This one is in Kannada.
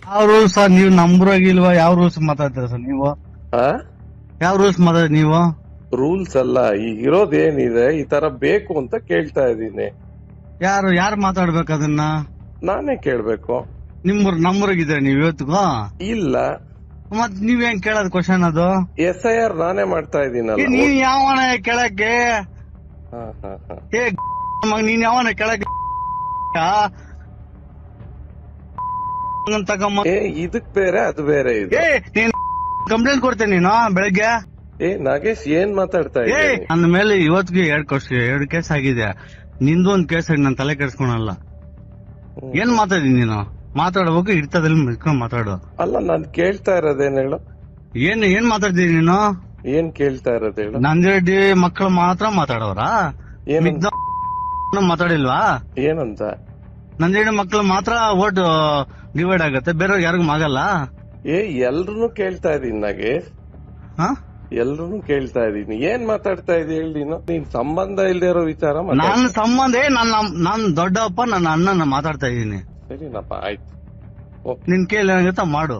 ಯಾವ ರೂಲ್ಸ್ ನೀವು ನಂಬ್ರಾಗಿಲ್ವಾ? ಯಾವ ರೂಲ್ಸ್ ಮಾತಾಡ್ತೀರ ಸರ್ ನೀವು? ಯಾವ ರೂಲ್ಸ್ ಮಾತಾಡ್ ನೀವು? ರೂಲ್ಸ್ ಅಲ್ಲ, ಈಗ ಇರೋದೇನಿದೆ ಈ ತರ ಬೇಕು ಅಂತ ಕೇಳ್ತಾ ಇದೀನಿ. ಯಾರು ಮಾತಾಡ್ಬೇಕು ಅದನ್ನ? ನಾನೇ ಕೇಳ್ಬೇಕು. ನಮ್ಮೂರಾಗಿದ್ರೆ ನೀವ್ ಇವತ್ತಿಗೂ ಇಲ್ಲ, ಮತ್ ನೀವೇನ್ ಕೇಳೋದ್ ಕ್ವಶನ್ ಅದು? SIR ನಾನೇ ಮಾಡ್ತಾ ಇದೀನಲ್ಲ. ನೀನ್ ಯಾವನ ಕೇಳಕ್ಕೆ? ಹಾ, ಹಾ, ಹಾ. ನೀನ್ ಯಾವನ ಕೇಳಕ್ಕೆ? ಇದಕ್ ಬೇರೆ ಅದು ಬೇರೆ ಇದು. ನೀನ್ ಕಂಪ್ಲೇಂಟ್ ಕೊಡ್ತೇನೆ ನೀನು ಬೆಳಗ್ಗೆ. ನಾಗೇಶ್ ಏನ್ ಮಾತಾಡ್ತಾ ಇದ್ದೀನಿ? ನನ್ನ ಮೇಲೆ ಇವತ್ತಿಗೆ 2 ಕೇಸ್ ಆಗಿದೆ. ನಿಂದು ಒಂದ್ ಕೇಸ್ ಆಗಿ ನಾನು ತಲೆ ಕೆಡ್ಸ್ಕೊಳಲ್ಲ. ಏನ್ ಮಾತಾಡಿದೀನಿ ನೀನು? ಮಾತಾಡ್ಬೇಕು, ಇರ್ತದಲ್ಲಿ ಮಿಲ್ಕೊಂಡ್ ಮಾತಾಡು. ಅಲ್ಲ, ನಾನ್ ಕೇಳ್ತಾ ಇರೋದೇನ್ ಹೇಳು? ಏನ್ ಮಾತಾಡ್ತೀನಿ ನೀನು? ಏನ್ ಕೇಳ್ತಾ ಇರೋದ್ ಹೇಳು? ನಂದಿರೆಡ್ಡಿ ಮಕ್ಕಳು ಮಾತ್ರ ಮಾತಾಡೋರಾ? ಮಾತಾಡಿಲ್ವಾ? ಏನಂತ? ನಂದಿರೆಡ್ಡಿ ಮಕ್ಕಳು ಮಾತ್ರ ಓಟ್ ಡಿವೈಡ್ ಆಗತ್ತೆ, ಬೇರೆ ಯಾರಿಗೂ ಆಗಲ್ಲ. ಎಲ್ರು ಕೇಳ್ತಾ ಇದೀನಿ ನಾಗೇಶ್, ಎಲ್ರು ಕೇಳ್ತಾ ಇದೀನಿ. ಏನ್ ಮಾತಾಡ್ತಾ ಇದೀನಿ ಹೇಳಿ ನೀನು? ನೀನ್ ಸಂಬಂಧ ಇಲ್ದೇ ಇರೋ ವಿಚಾರ. ನನ್ನ ಸಂಬಂಧ ನಾನ್ ದೊಡ್ಡಪ್ಪ, ನನ್ನ ಅಣ್ಣನ ಮಾತಾಡ್ತಾ ಇದೀನಿ. ಸರಿನಪ್ಪ, ಆಯ್ತು. ನಿನ್ ಕೇಳಿ ಏನಾಗುತ್ತೆ ಮಾಡು.